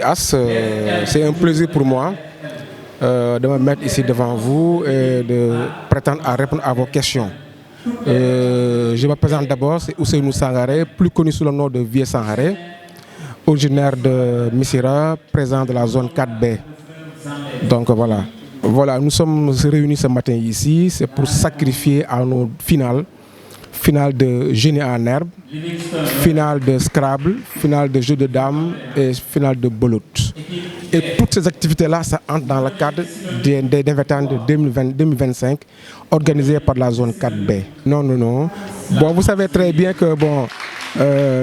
As, c'est un plaisir pour moi de me mettre ici devant vous et de prétendre à répondre à vos questions. Je me présente d'abord, c'est Ousseynou Sangaré, plus connu sous le nom de Vieux Sangaré, originaire de Missira, présent de la zone 4B. Donc voilà, nous sommes réunis ce matin ici, c'est pour sacrifier à nos finales de génie en herbe, finale de Scrabble, finale de jeu de dames et finale de belote. Et toutes ces activités-là, ça entre dans le cadre des Nevertan de 2025 organisés par la zone 4B. Non. Bon, vous savez très bien que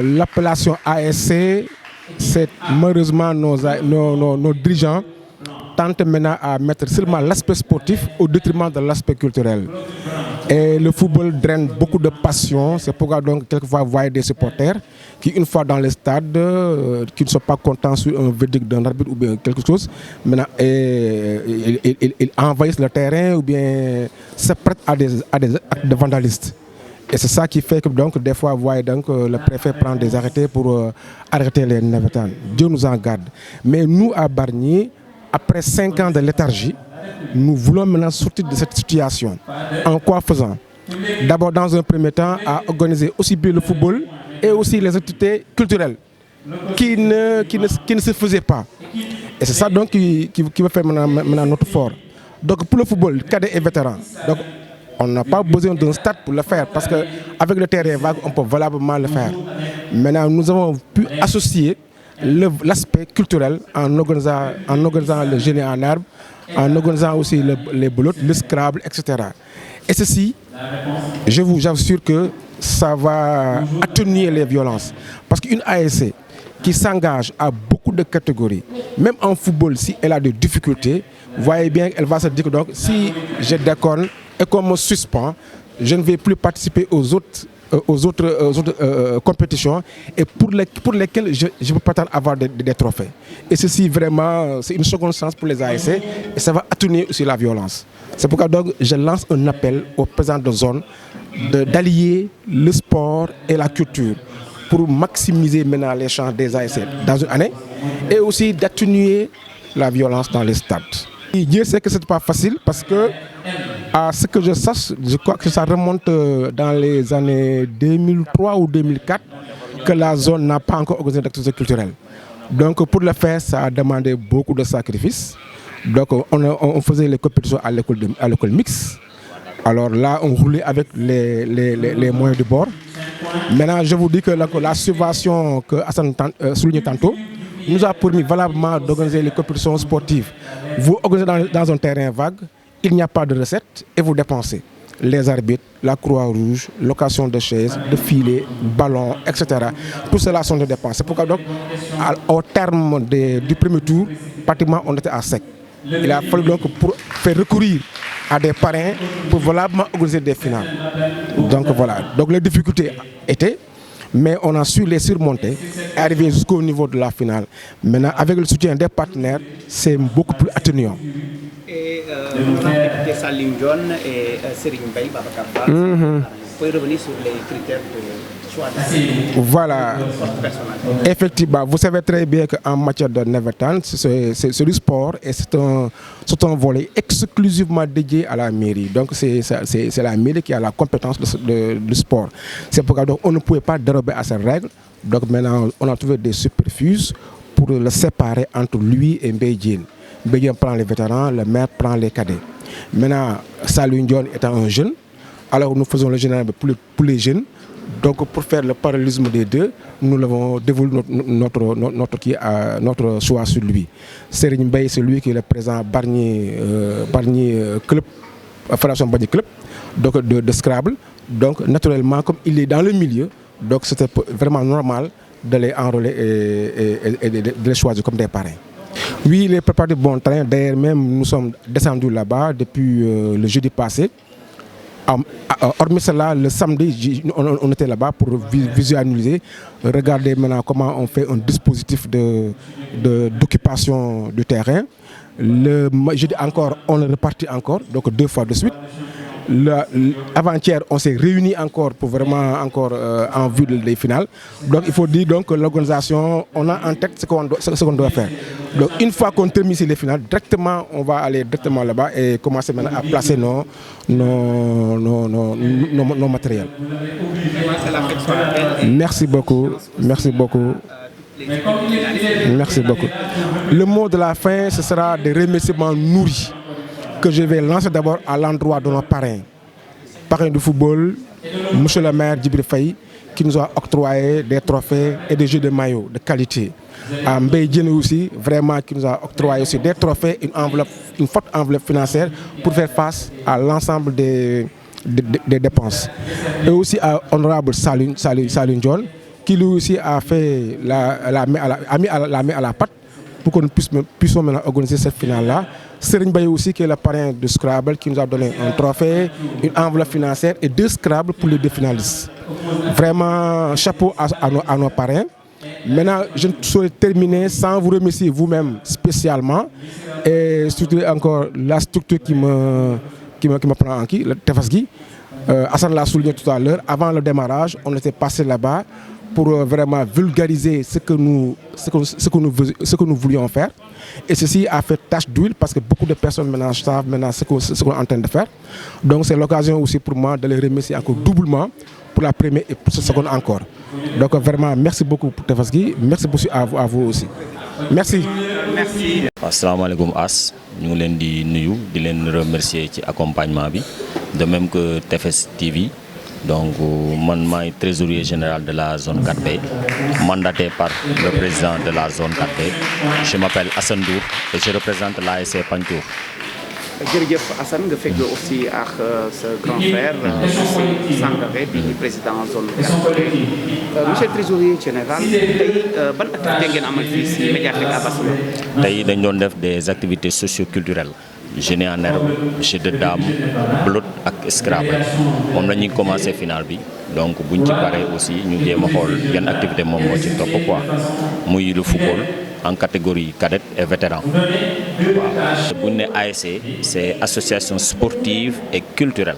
l'appellation ASC, c'est malheureusement nos dirigeants tentent maintenant à mettre seulement l'aspect sportif au détriment de l'aspect culturel. Et le football draine beaucoup de passion. C'est pourquoi donc quelquefois vous voyez des supporters qui, une fois dans le stade, qui ne sont pas contents sur un verdict d'un arbitre ou bien quelque chose, maintenant ils envahissent le terrain ou bien se prêtent à des actes de vandalistes. Et c'est ça qui fait que donc des fois vous voyez donc le préfet prend des arrêtés pour arrêter les Nevertan. Dieu nous en garde. Mais nous à Bargny, après 5 ans de léthargie, nous voulons maintenant sortir de cette situation. En quoi faisant? D'abord, dans un premier temps, à organiser aussi bien le football et aussi les activités culturelles qui ne se faisaient pas. Et c'est ça donc qui va faire maintenant notre fort. Donc pour le football, cadet et vétéran, donc on n'a pas besoin d'un stade pour le faire parce qu'avec le terrain vague, on peut valablement le faire. Maintenant, nous avons pu associer l'aspect culturel en organisant le génie en herbe, en organisant aussi les belotes, le Scrabble, etc. Et ceci, je vous assure que ça va atténuer les violences. Parce qu'une ASC qui s'engage à beaucoup de catégories, même en football, si elle a des difficultés, vous voyez bien qu'elle va se dire que donc, si je déconne et qu'on me suspend, je ne vais plus participer aux autres compétitions et pour lesquelles je peux pas avoir des trophées. Et ceci vraiment, c'est une seconde chance pour les ASC et ça va atténuer aussi la violence. C'est pourquoi donc je lance un appel aux présidents de zone d'allier le sport et la culture pour maximiser maintenant les chances des ASC dans une année et aussi d'atténuer la violence dans les stades. Dieu sait que ce n'est pas facile parce que, à ce que je sache, je crois que ça remonte dans les années 2003 ou 2004 que la zone n'a pas encore organisé d'activités culturelles. Donc pour le faire, ça a demandé beaucoup de sacrifices. Donc on faisait les compétitions à l'école mixte. Alors là, on roulait avec les moyens du bord. Maintenant, je vous dis que la subvention que Hassan soulignait tantôt nous a permis valablement d'organiser les compétitions sportives. Vous organisez dans un terrain vague, il n'y a pas de recette et vous dépensez. Les arbitres, la Croix-Rouge, location de chaises, de filets, ballons, etc. Tout cela sont des dépenses. C'est pourquoi donc, au terme du premier tour, pratiquement on était à sec. Il a fallu donc pour faire recourir à des parrains pour valablement organiser des finales. Donc voilà. Donc les difficultés étaient, mais on a su les surmonter et arriver jusqu'au niveau de la finale. Maintenant, avec le soutien des partenaires, c'est beaucoup plus atténuant. Et député Salim John et Serigne Mbaye Babacar Fall, vous pouvez revenir sur les critères de choix voilà. Effectivement, vous savez très bien qu'en matière de Nevertan, c'est du sport et c'est un volet exclusivement dédié à la mairie. Donc c'est la mairie qui a la compétence du sport. C'est pourquoi donc, on ne pouvait pas dérober à ces règles. Donc maintenant, on a trouvé des superfuges pour le séparer entre lui et Mbédien. Mbédien prend les vétérans, le maire prend les cadets. Maintenant, Salim John étant un jeune, alors nous faisons le général pour les jeunes. Donc pour faire le parallélisme des deux, nous avons dévoilé notre choix sur lui. Serigne Mbaye, c'est lui qui est le président Bargny Club, Fédération Bargny Club, donc de Scrabble. Donc naturellement, comme il est dans le milieu, donc c'était vraiment normal de les enrôler et de les choisir comme des parrains. Oui, il est préparé de bon train. D'ailleurs, même nous sommes descendus là-bas depuis le jeudi passé. Hormis cela, le samedi, on était là-bas pour visualiser, regarder maintenant comment on fait un dispositif d'occupation du terrain. Le jeudi encore, on le repartit encore, donc 2 fois de suite. Avant-hier, on s'est réunis encore pour vraiment en vue des finales. Donc il faut dire donc que l'organisation, on a en tête ce qu'on doit faire. Donc une fois qu'on termine les finales, directement, on va aller directement là-bas et commencer maintenant à placer nos matériels. Merci beaucoup. Merci beaucoup. Merci beaucoup. Le mot de la fin, ce sera des remerciements nourris que je vais lancer d'abord à l'endroit de nos parrains du football, monsieur le maire Djibril Faye, qui nous a octroyé des trophées et des jeux de maillot de qualité. À Mbaye Diène aussi, vraiment, qui nous a octroyé aussi des trophées, une forte enveloppe financière pour faire face à l'ensemble des dépenses. Et aussi à honorable Saline John, qui lui aussi a fait la main à la pâte pour que nous puissions maintenant organiser cette finale-là. Serigne Baye aussi, qui est le parrain de Scrabble, qui nous a donné un trophée, une enveloppe financière et 2 Scrabble pour les 2 finalistes. Vraiment, chapeau à nos parrains. Maintenant, je ne saurais terminer sans vous remercier vous-même spécialement et surtout encore la structure qui me prend en qui, le Tefasgui. Hassan l'a souligné tout à l'heure, avant le démarrage, on était passé là-bas pour vraiment vulgariser ce que nous voulions faire. Et ceci a fait tache d'huile parce que beaucoup de personnes maintenant savent ce qu'on est en train de faire. Donc c'est l'occasion aussi pour moi de les remercier encore doublement pour la première et pour cette seconde encore. Donc vraiment merci beaucoup pour Tefasgui, merci beaucoup à vous aussi. Merci. Merci. Assalamu alaikum As, ñu leen di nuyu di leen remercier ci accompagnement bi, de même que TFS TV. Donc, man maay trésorier général de la zone 4B, mandaté par le président de la zone 4B. Je m'appelle Hassan Dour et je représente l'ASC Pantour. jërëjëf Assane nga fekk aussi ak sa grand frère Sangaré bi président zone 4B. Monsieur le trésorier général, tey ban activité ngeen amal fii si Médiathèque à Barcelone? Tey dañ doon def des activités socio-culturelles. Génie en herbe, jeu de dames, belote ak Scrabble. Moom la ñuy commencé final bi. Donc buñ ci paree aussi ñu jéem a xool yan activité moom moo ci topp quoi. Muy le football en catégorie cadette et vétéran. Waaw. Buñ ne ASC, c'est association sportive et culturelle.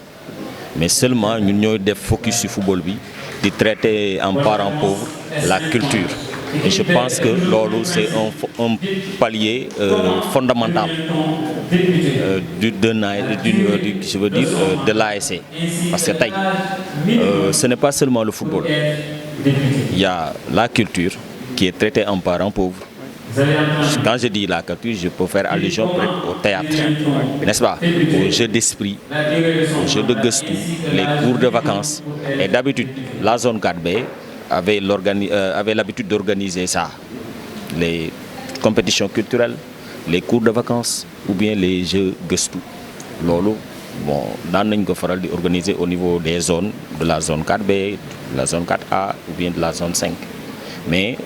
Mais seulement ñun ñooy def focus ci football bi di traiter en parent pauvre la culture. Et je pense que loolu c'est un palier fondamental de l'ASC. Parce que tey ce n'est pas seulement le football. Il y a la culture qui est traitée en parent pauvre. Quand je dis la culture, je peux faire allusion au théâtre, n'est-ce pas? Au jeu d'esprit, au jeu de gëstu, les cours de vacances. Et d'habitude, la zone 4B avait l'habitude d'organiser ça, les compétitions culturelles, les cours de vacances ou bien les jeux gëstu. Loolu bon daan nañ ko faral di organiser au niveau des zones de la zone 4B, de la zone 4A ou bien de la zone 5. Mais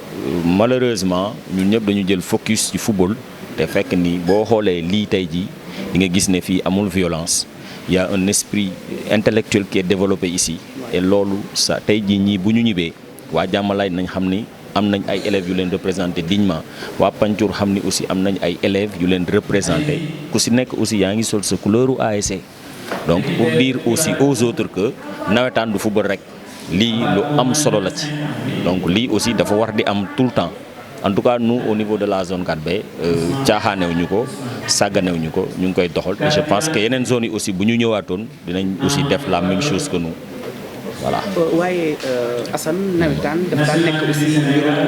malheureusement ñun ñëpp dañu jël focus ci football te fekk ni boo xoolee lii tey jii di nga gis ne fii amul violence. Il y a un esprit intellectuel qui est développé ici et loolu sa tey jii ñii bu ñu ñibbee waa Jàmmalaay nañ xam ni am nañ ay élèves yu leen représenté dignement waa Pantour xam ni aussi am nañ ay élèves yu leen représenté ku si nekk aussi yaa ngi sol sa couleuru ASC. Donc pour dire aussi aux autres que nawetaan du football rek lii lu am solo la ci donc lii aussi dafa war di am tout le temps. En tout cas nous au niveau de la zone 4B caaxaanewuñu ko sàgganewuñu ko ñu ngi koy doxal et je pense que yeneen zones yi aussi bu ñu ñëwaatoon dinañ aussi def la même chose que nous voilà. waaye Assane nawetaan dafa daan nekk aussi mbirum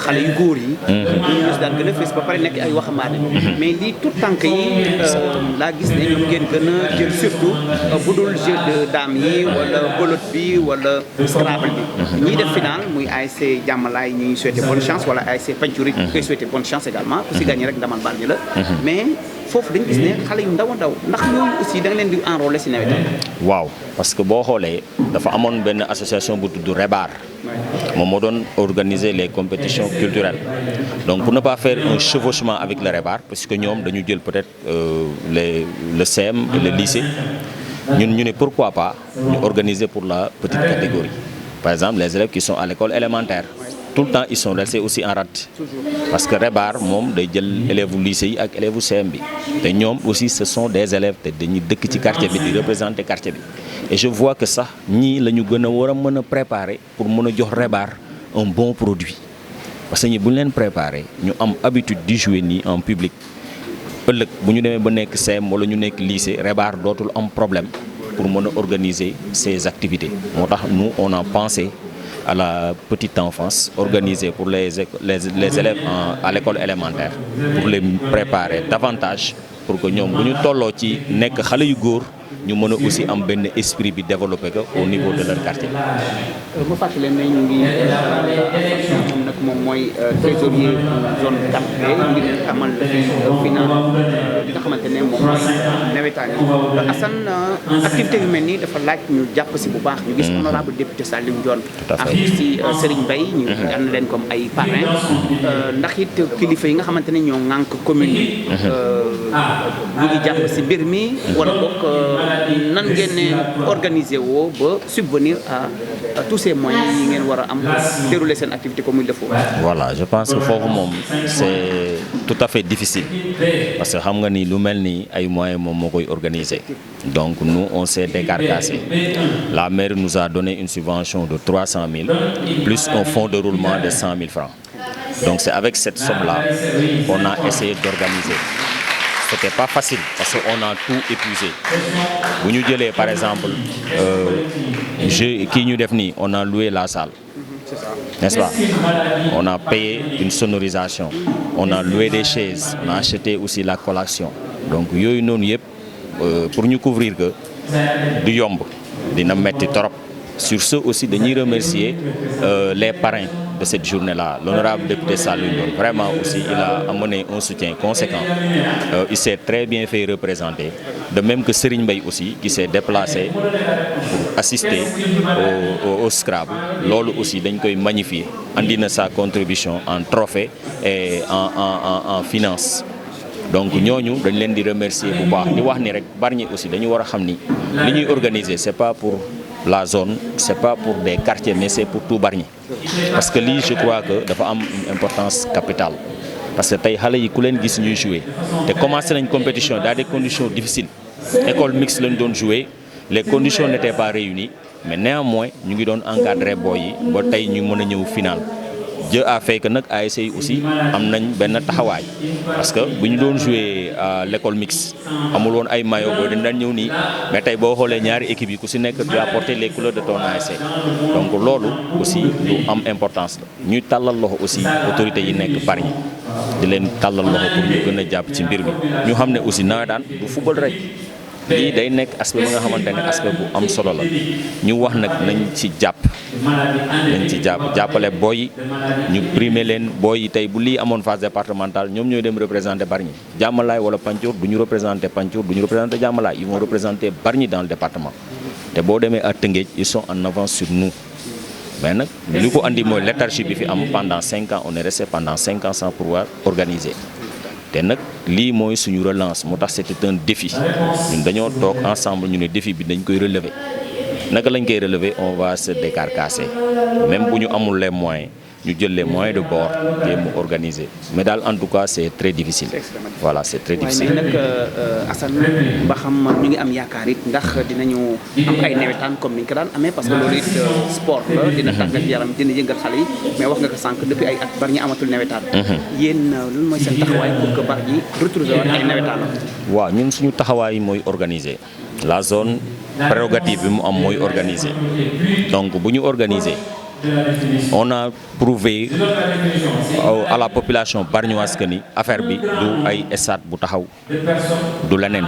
xale yu góor yi. ñu daan gën a fees ba pare nekk ay waxambaane. mais lii tout tànk yi laa gis ne ñoom ngeen gën a jël surtout bu dul jeu de dames yi wala bolot bi wala Scrabble bi. ñiy def final muy ASC Jàmmalaay ñu ngi souhaité bonne chance wala ASC Pantour yi ñu koy souhaité bonne chance également ku si gagné rek ndamal baal ñu la. mais foofu dañu gis ne xale yu ndaw a ndaw ndax ñooñu aussi da nga leen di enrôler si nawetaan. waaw parce que boo xoolee dafa amoon benn association bu tudd REBAR. moom moo doon organiser les compétitions culturelles donc pour ne pas faire un chevauchement avec le REBAR parce que ñoom dañu jël peut-être le CM et le lycée ñun ñu ne pourquoi pas ñu organiser pour la petite catégorie par exemple les élèves qui sont à l'école élémentaire tout le temps ils sont restés aussi en rade parce que Rebar moom day jël élèves lycée yi ak élèves CM bi te ñoom aussi ce sont des élèves te dañuy dëkk ci quartier bi di représenter quartier bi et je vois que sax ñii la ñu gën a war a mën a préparer pour mën a jox Rebar un bon produit parce que ñi bu ñu leen préparer ñu am habitude di jouer nii en public ëllëg bu ñu demee ba nekk CM wala ñu nekk lycée Rebar dootul am problème pour mën a organiser ces activités moo tax nous on a pensé à la petite enfance organisée pour les élèves à l'école élémentaire pour les préparer davantage pour que ñoom bu ñu tolloo ci nekk xale yu góor ñu mën a aussi am benn esprit bi développé ko au niveau de leur quartier. ma fàttali leen ne ñu ngi moom nag moom mooy trésorier zone 4B ngir amal final bi nga xamante ne moom mooy nawetaan yi. Assane activité yu mel nii dafa laaj ñu jàpp si bu baax. ñu gis honorable député Saliou Ndione ak aussi Serigne Mbaye ñu ànd leen comme ay parrain ndax it kilifa yi nga xamante ne ñoo ŋànk commune yi ñu ngi jàpp si mbir mi wala bokk nan ngeen ne organiser woo ba subvenir à tous ces moyens yi ngeen war a am dérouler seen activité comme il le faut. Voilà, je pense que foofu moom c'est tout à fait difficile parce que xam nga ni lu mel ni ay moyens moom moo koy organiser donc nous on s'est décarcassé. La mairie nous a donné une subvention de 300 000 plus un fonds de roulement de 100 000 francs. Donc c'est avec cette somme-là qu'on a essayé d'organiser. C'était pas facile parce qu'on a tout épuisé. Bu ñu jëlee par exemple kii ñu def nii on a loué la salle. N'est-ce pas? On a payé une sonorisation. On a loué des chaises. On a acheté aussi la collation. Donc yooyu noonu yëpp pour ñu couvrir que du yomb dina metti trop. Sur ce aussi dañuy remercier les parrains de cette journée-là. L'honorable député Saliou Ndione, vraiment aussi il a amené un soutien conséquent. Il s'est très bien fait représenter. De même que Serigne Mbaye aussi qui s'est déplacé pour assister au Scrabble. Loolu aussi dañ koy magnifier. Andi na sa contribution en trophée et en finance. Donc ñooñu dañ leen di remercier bu baax di wax ni rek Bargny aussi dañu war a xam ni li ñuy organiser c'est pas pour la zone, c'est pas pour des quartiers mais c'est pour tout Bargny. Parce que lii je crois que dafa am une importance capitale. Parce que tey xale yi ku leen gis ñuy jouer te commencé nañ compétition dans des conditions difficiles. École mixte lañ doon jouer, les conditions n'étaient pas réunies mais néanmoins ñu ngi doon encadrer boy yi ba tey ñu mën a ñëw final. Dieu a fait que nag ASC yi aussi am nañ benn taxawaay parce que bu ñu doon jouer à l'école mixte amul woon ay maillot booy dañ daan ñëw nii mais tey boo xoolee ñaari équipes yi ku si nekk tu as porté les couleurs de ton ASC. Donc loolu aussi lu am importance la ñuy tàllal loxo aussi autorités yi nekk Bargny di leen tàllal loxo pour ñu gën a jàpp ci mbir mi ñu xam ne aussi nawetaan du football rek. lii day nekk aspect ba nga xamante ne aspect bu am solo la ñu wax nag nañ ci jàppale booy yi ñu primer leen booy yi tey bu lii amoon phase départementale ñoom ñooy dem représenter Bargny Diamalaye wala Pancur du ñu représenter Pancur du ñu représenter Diamalaye ils vont représenter Bargny dans le département te boo demee à Tëngéej ils sont en avance sur nous mais nag li ko andi mooy léthargie bi fi am pendant 5 ans on est resté pendant 5 ans sans pouvoir organiser te nag lii mooy suñu relance moo tax c'était un défi ñun dañoo toog ensemble ñu ne défi bi dañ koy relever naka lañ koy relever on va se décarcasser même bu ñu amul les moyens ñu jël les moyens de bord te mu organiser mais daal en tout cas c'est très difficile. Voilà c'est très difficile. waaye nag Assane ba xam ñu ngi am yaakaar it ndax dinañu am ay nawetaan comme ni ñu ko daan amee parce que loolu it sport la dina tàggat yaram dina yëngal xale yi mais wax nga ko sànq depuis ay at Bargny amatul nawetaan. Yéen lan mooy seen taxawaay pour que Bargny retrouver waat ay nawetaan. waaw ñun suñu taxawaay mooy organiser la zone prérogative bi mu am mooy organiser donc bu ñu organiser. On a prouvé à la population bargnoise que ni affaire bi du ay stade bu taxaw du leneen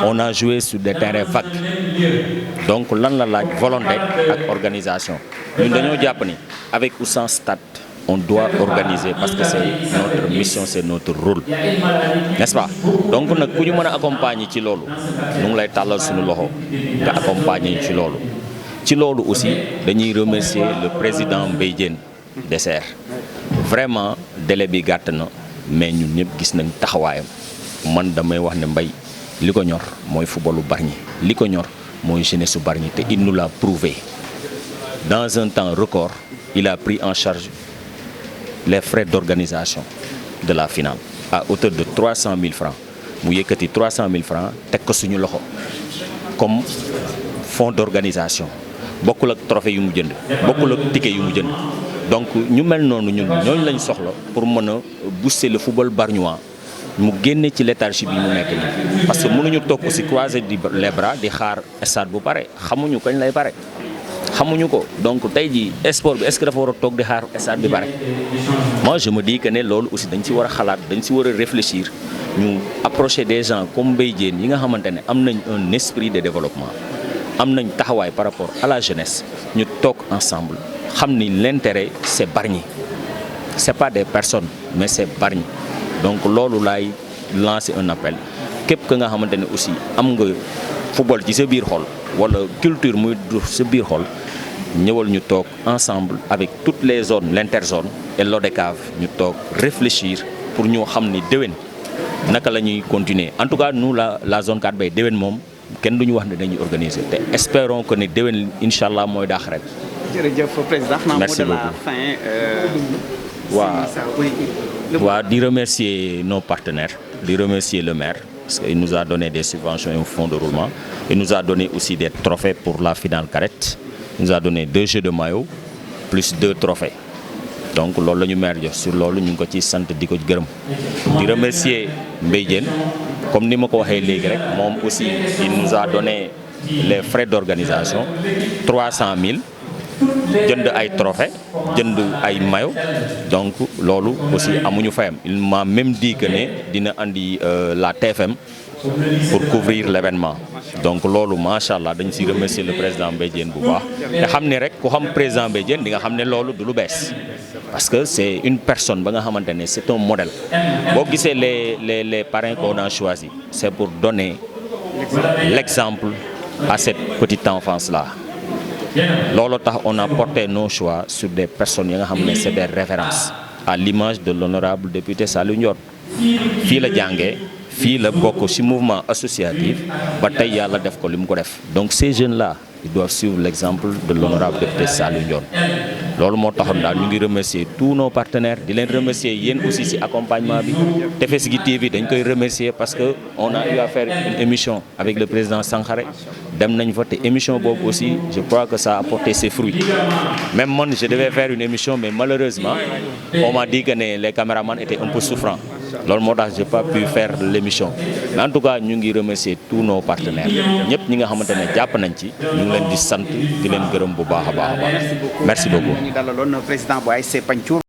on a joué sur des terrains vagues donc lan la laaj volonté ak organisation ñun dañoo jàpp ni avec ou sans stade on doit organiser parce que c'est notre mission c'est notre rôle n'est-ce pas donc nag ku ñu mën a accompagner ci loolu ñu ngi lay tàllal suñu loxo nga accompagner ci loolu. ci loolu aussi dañuy remercier le président Mbaye Diène Deser vraiment délai bi gàtt na mais ñun ñëpp gis nañ taxawaayam man damay wax ne Mbaye li ko ñor mooy footballu Bargny li ko ñor mooy jeunesse su Bargny te il nous l'a prouvé dans un temps record il a pris en charge les frais d'organisation de la finale à hauteur de 300 000 francs. Mu yëkkati 300 000 francs teg ko suñu loxo comme fonds d'organisation bokkul ak trophée yu mu jënd bokkul ak ticket yu mu jënd donc ñu mel noonu ñun ñooñu lañ soxla pour mën a booster le football bargnois mu génne ci léthargie bi mu nekk nii parce que mënuñu toog aussi croiser les bras di xaar stade bu pare xamuñu kañ lay pare xamuñu ko donc tey jii sport bi est-ce que dafa war a toog di xaar stade bi pare moi je me dis que ne loolu aussi dañ ci war a xalaat dañ ci war a réfléchir ñu approcher des gens comme Mbaye Diène yi nga xamante ne am nañ un esprit de développement am nañ taxawaay par rapport à la jeunesse ñu toog ensemble xam ni l'intérêt c'est Bargny c'est pas des personnes mais c'est Bargny donc loolu laay lancer un appel képp ka nga xamante ne aussi am nga football ci sa biir xol wala culture muy du sa biir xol ñëwal ñu toog ensemble avec toutes les zones l'interzone et l'ODCAV ñu toog réfléchir pour ñu xam ni déwén naka la ñuy continuer en tout cas nous la zone 4B déwén moom kenn du ñu wax ne dañuy organiser te espérons que ne déwén incha allah mooy daax ren. jërëjëf président. merci beaucoup waaw di remercier nos partenaires di remercier le maire parce qu'il nous a donné des subventions et un fonds de roulement. Il nous a donné aussi des trophées pour la finale carrette. Il nous a donné 2 jeux de maillot plus 2 trophées. Donc loolu la ñu maire jox sur loolu ñu ngi ko ci sant di ko gërëm di remercier Mbaye Diène comme ni ma ko waxee léegi rek moom aussi il nous a donné les frais d'organisation 300 000 jënd ay trophées jënd ay maillot donc loolu aussi amuñu fayam il m'a même dit que ne dina andi la TFM pour couvrir l'événement donc loolu macha allah dañ si remercier le président Mbaye Diène bu baax te xam ne rek ku xam président Mbaye Diène di nga xam ne loolu du lu bees parce que c'est une personne ba nga xamante ne c'est un modèle boo gisee les parrains qu'on a choisi c'est pour donner l'exemple à cette petite enfance là loolu tax on a porté nos choix sur des personnes yi nga xam ne c'est des références à l'image de l'honorable député Saliou Ndione fii la jàngee fii la bokk ci mouvement associatif ba tey yàlla def ko li mu ko def donc ces jeunes là ils doivent suivre l'exemple de l'honorable député Saliou Ndione loolu moo taxoon daal ñu ngi remercier tous nos partenaires di leen remercier yéen aussi ci accompagnement bi Tefesgui TV dañ koy remercier parce que on a eu à faire une émission avec le président Sankhare dem nañ fa te émission boobu aussi je crois que ça a apporté ses fruits même man je devais faire une émission mais malheureusement on m'a dit que les caméramans étaient un peu souffrants loolu moo tax j'ai pas pu faire l'émission mais en tout cas ñu ngi remercier tous nos partenaires ñëpp ñi nga xamante ne jàpp nañ ci ñu ngi leen di sant di leen gërëm bu baax a baax a baax merci beaucoup. ñu dalaloon président bu ASC Pagnthiour